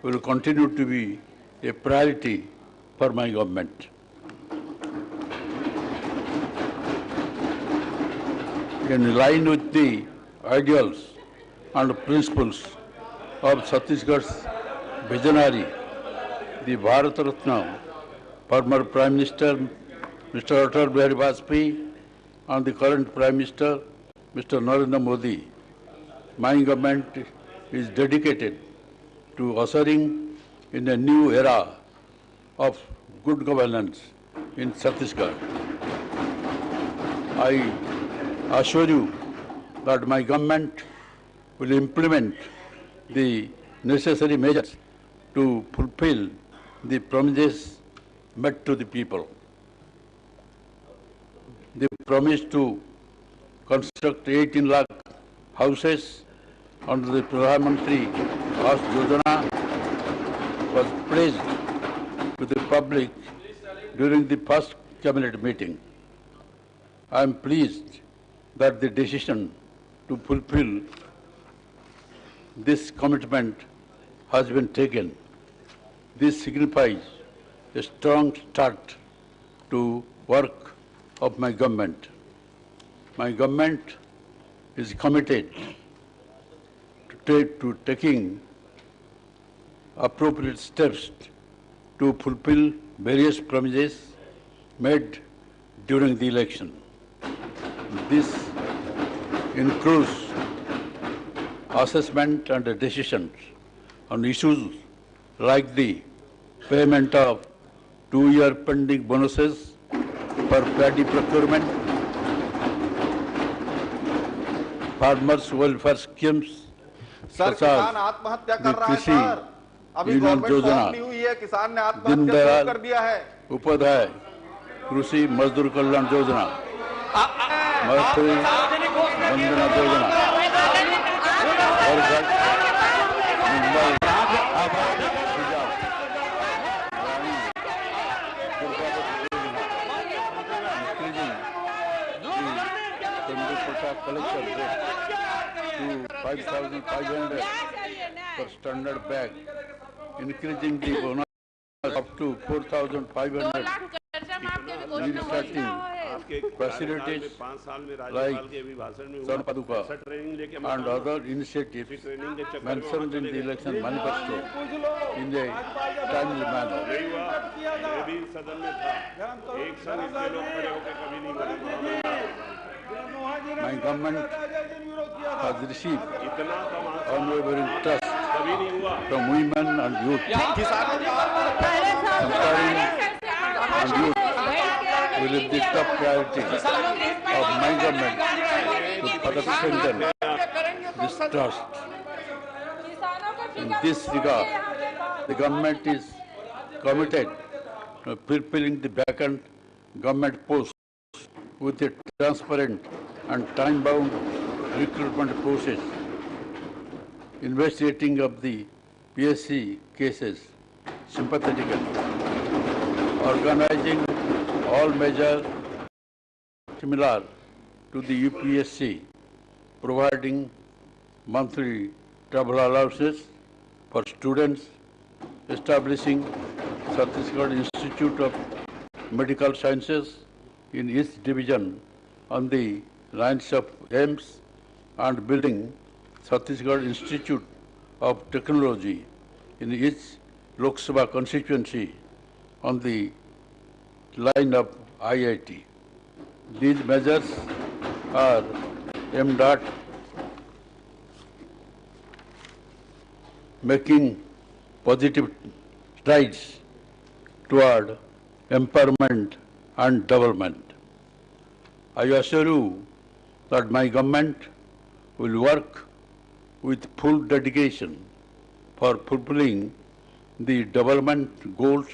will continue to be a priority for my government. In line with the ideals and principles of Chhattisgarh's visionary, the Bharat Ratna, former Prime Minister Mr. Atal Bihari Vajpayee and the current Prime Minister Mr. Narendra Modi, my government is dedicated to ushering in a new era of good governance in Chhattisgarh. I assure you that my government will implement the necessary measures to fulfill the promises made to the people. The promise to construct 18 lakh houses under the Pradhan Mantri Awas Yojana was pledged to the public during the first cabinet meeting. I am pleased that the decision to fulfill this commitment has been taken. This signifies a strong start to work of my government. My government is committed to taking appropriate steps to fulfill various promises made during the election. This includes assessment and decisions on issues like the payment of 2-year pending bonuses for paddy procurement, farmers' welfare schemes, such as the Krishi Union Yojana, Din Dayal Upadhyay Krishi Mazdoor Kalyan Yojana, Matri Bandhana Yojana, collection rate to 5,500 per standard bag, increasing the bonus up to 4,500, restarting facilities like San Paduka and other initiatives mentioned in the election manifesto in a timely manner. My government has received unwavering trust from women and youth. Empowering and youth will be the top priority of my government to further strengthen this trust. In this regard, the government is committed to fulfilling the vacant government posts with a transparent and time-bound recruitment process, investigating of the PSC cases sympathetically, organizing all measures similar to the UPSC, providing monthly travel allowances for students, establishing Chhattisgarh Institute of Medical Sciences in each division on the lines of AIMS, and building Chhattisgarh Institute of Technology in each Lok Sabha constituency on the line of IIT. These measures are aimed at making positive strides toward empowerment and development. I assure you that my government will work with full dedication for fulfilling the development goals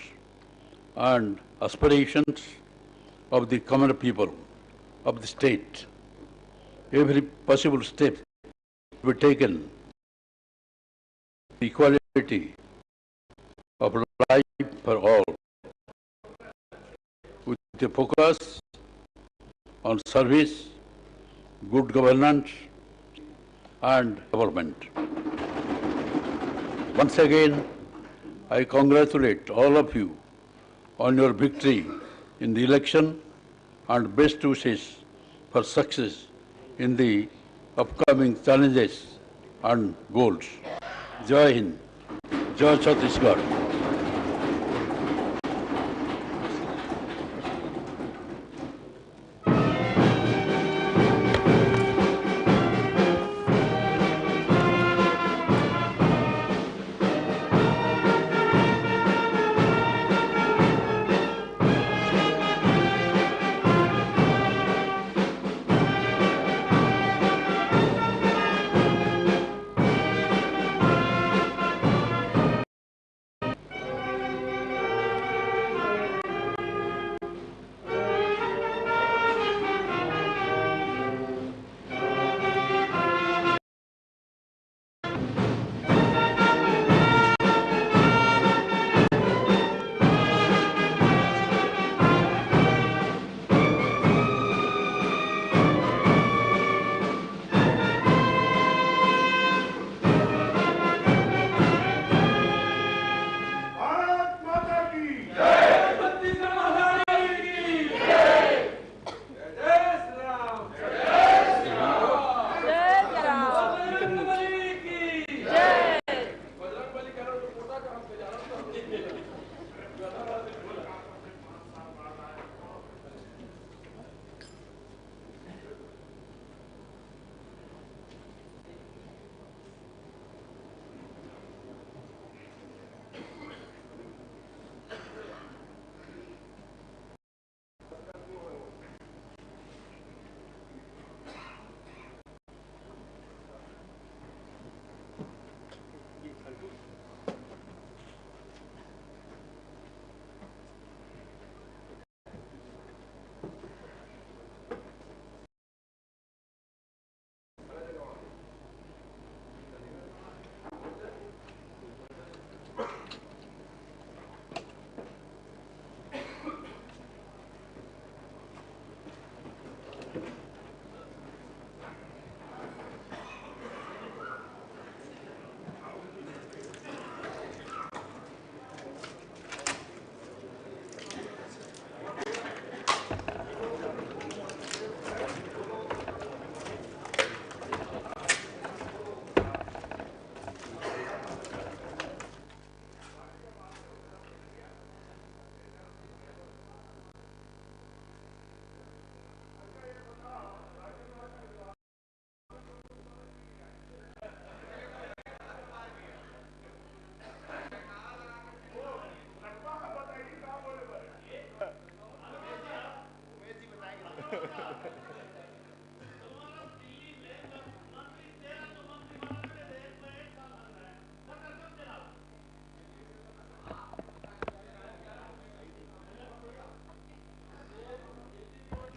and aspirations of the common people of the state. Every possible step will be taken equality of life for all, with a focus on service, good governance and development. Once again, I congratulate all of you on your victory in the election and best wishes for success in the upcoming challenges and goals. Jai Hind, Jai Chhattisgarh.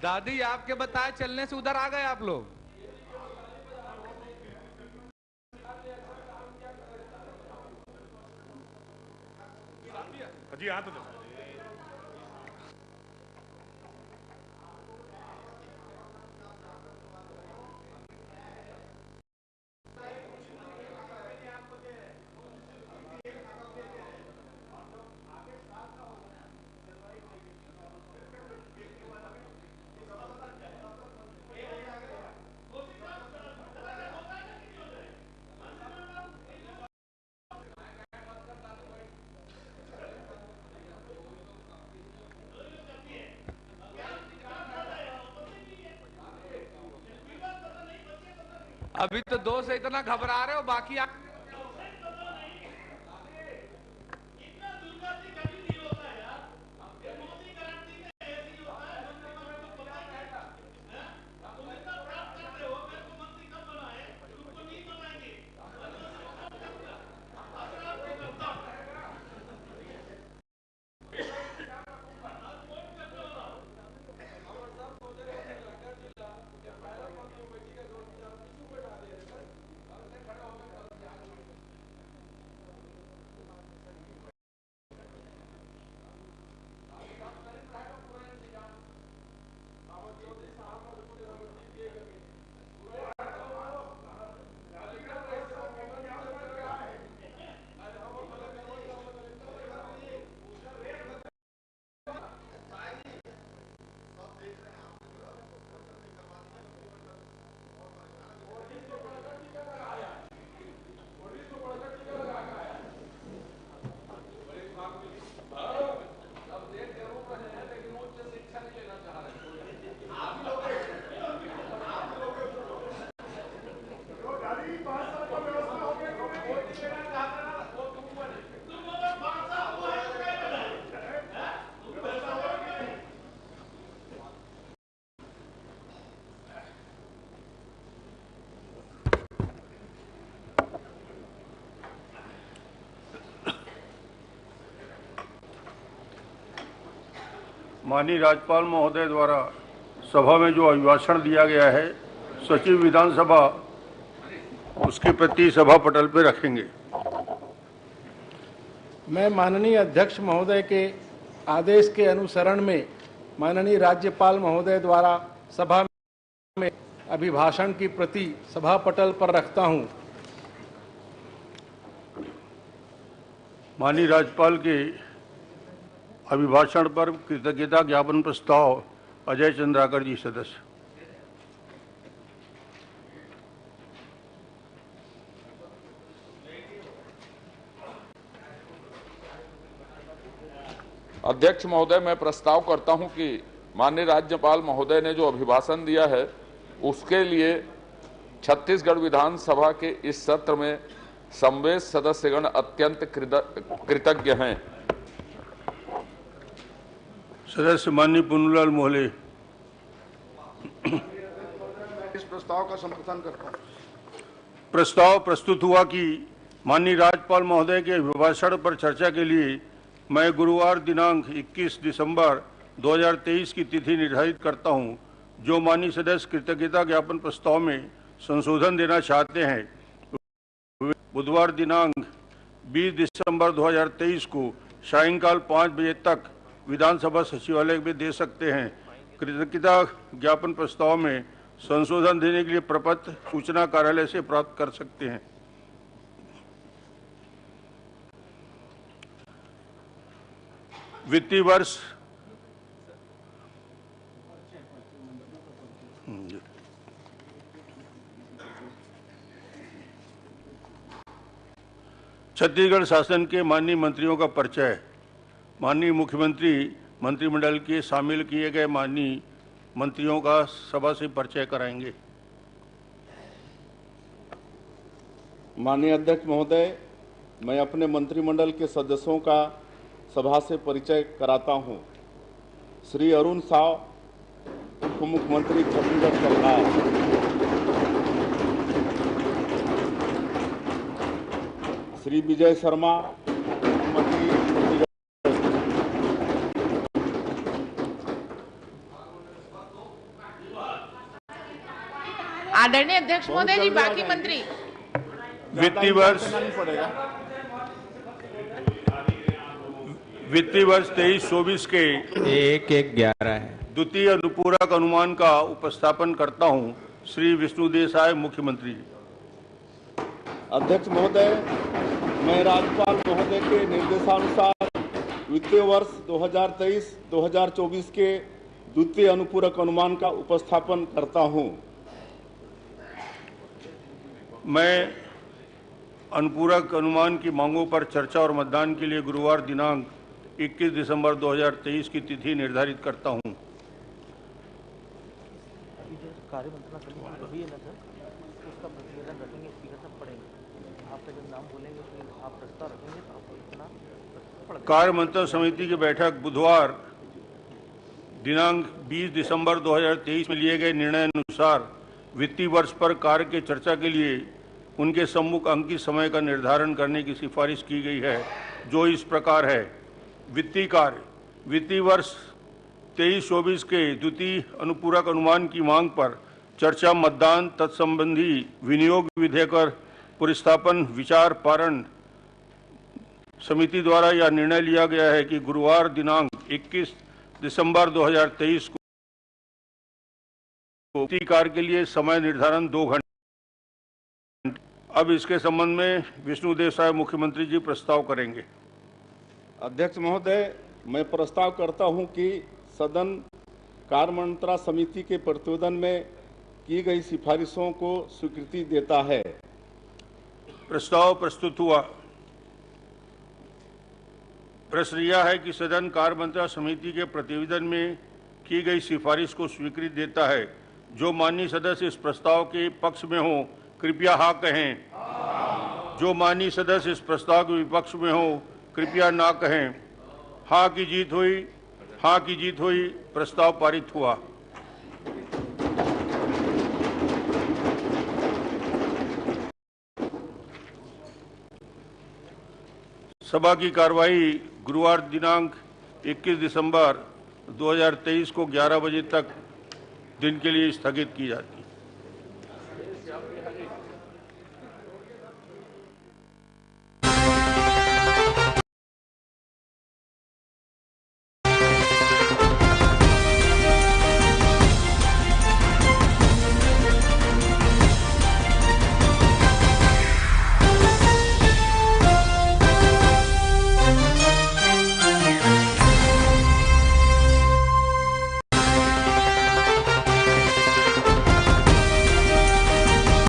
दादी आपके बताए चलने से उधर आ गए आप लोग। जी हाँ तो अभी तो दो से इतना घबरा रहे हो, बाकी आप माननीय राज्यपाल महोदय द्वारा सभा में जो अभिभाषण दिया गया है, सचिव विधानसभा उसकी प्रति सभा पटल पर रखेंगे। मैं माननीय अध्यक्ष महोदय के आदेश के अनुसरण में माननीय राज्यपाल महोदय द्वारा सभा में अभिभाषण की प्रति सभा पटल पर रखता हूं। माननीय राज्यपाल के अभिभाषण पर कृतज्ञता ज्ञापन प्रस्ताव अजय चंद्राकर जी सदस्य। अध्यक्ष महोदय, मैं प्रस्ताव करता हूं कि माननीय राज्यपाल महोदय ने जो अभिभाषण दिया है उसके लिए छत्तीसगढ़ विधानसभा के इस सत्र में संवेद सदस्यगण अत्यंत कृतज्ञ हैं। सदस्य माननीय पुन्नूलाल मोहले। इस प्रस्ताव का समर्थन करता हूं। प्रस्ताव प्रस्तुत हुआ कि माननीय राज्यपाल महोदय के अभिभाषण पर चर्चा के लिए मैं गुरुवार दिनांक 21 दिसंबर 2023 की तिथि निर्धारित करता हूं। जो माननीय सदस्य कृतज्ञता ज्ञापन प्रस्ताव में संशोधन देना चाहते हैं, बुधवार दिनांक 20 दिसंबर 2023 को सायंकाल 5 बजे तक विधानसभा सचिवालय में दे सकते हैं। कृतज्ञता ज्ञापन प्रस्ताव में संशोधन देने के लिए प्रपत्र सूचना कार्यालय से प्राप्त कर सकते हैं। वित्तीय वर्ष छत्तीसगढ़ शासन के माननीय मंत्रियों का परिचय। माननीय मुख्यमंत्री मंत्रिमंडल के शामिल किए गए माननीय मंत्रियों का सभा से परिचय कराएंगे। माननीय अध्यक्ष महोदय, मैं अपने मंत्रिमंडल के सदस्यों का सभा से परिचय कराता हूं। श्री अरुण साव, उप मुख्यमंत्री छत्तीसगढ़ सरकार। श्री विजय शर्मा, मुख्यमंत्री छत्तीसगढ़। आदरणीय अध्यक्ष महोदय जी, बाकी मंत्री। वित्तीय वर्ष 23-24 के 1-1-11 है। द्वितीय अनुपूरक अनुमान का उपस्थापन करता हूं। श्री विष्णु देसाई, मुख्यमंत्री। अध्यक्ष महोदय, मैं राज्यपाल महोदय के निर्देशानुसार वित्तीय वर्ष 2023-2024 के द्वितीय अनुपूरक अनुमान का उपस्थापन करता हूं। मैं अनुपूरक अनुमान की मांगों पर चर्चा और मतदान के लिए गुरुवार दिनांक 21 दिसंबर 2023 की तिथि निर्धारित करता हूं। कार्य मंत्रणा समिति की बैठक बुधवार दिनांक 20 दिसंबर 2023 में लिए गए निर्णय अनुसार वित्तीय वर्ष पर कार्य के चर्चा के लिए उनके सम्मुख अंकित समय का निर्धारण करने की सिफारिश की गई है, जो इस प्रकार है। वित्तीय कार्य वित्तीय वर्ष 23-24 के द्वितीय अनुपूरक अनुमान की मांग पर चर्चा, मतदान, तत्संबंधी विनियोग विधेयक और पुरस्थापन विचार पारण समिति द्वारा यह निर्णय लिया गया है कि गुरुवार दिनांक 21 दिसंबर 2023 को वित्तीय कार्य के लिए समय निर्धारण 2 घंटे। अब इसके संबंध में विष्णु देसाई मुख्यमंत्री जी प्रस्ताव करेंगे। अध्यक्ष महोदय, मैं प्रस्ताव करता हूं कि सदन कार्य मंत्रणा समिति के प्रतिवेदन में की गई सिफारिशों को स्वीकृति देता है। प्रस्ताव प्रस्तुत हुआ। प्रश्न यह है कि सदन कार्य मंत्रणा समिति के प्रतिवेदन में की गई सिफारिश को स्वीकृति देता है। जो माननीय सदस्य इस प्रस्ताव के पक्ष में हो, कृपया हाँ कहें। जो माननीय सदस्य इस प्रस्ताव के विपक्ष में हो, कृपया ना कहें। हाँ की जीत हुई। हाँ की जीत हुई। प्रस्ताव पारित हुआ। सभा की कार्यवाही गुरुवार दिनांक 21 दिसंबर 2023 को 11 बजे तक दिन के लिए स्थगित की जाती है।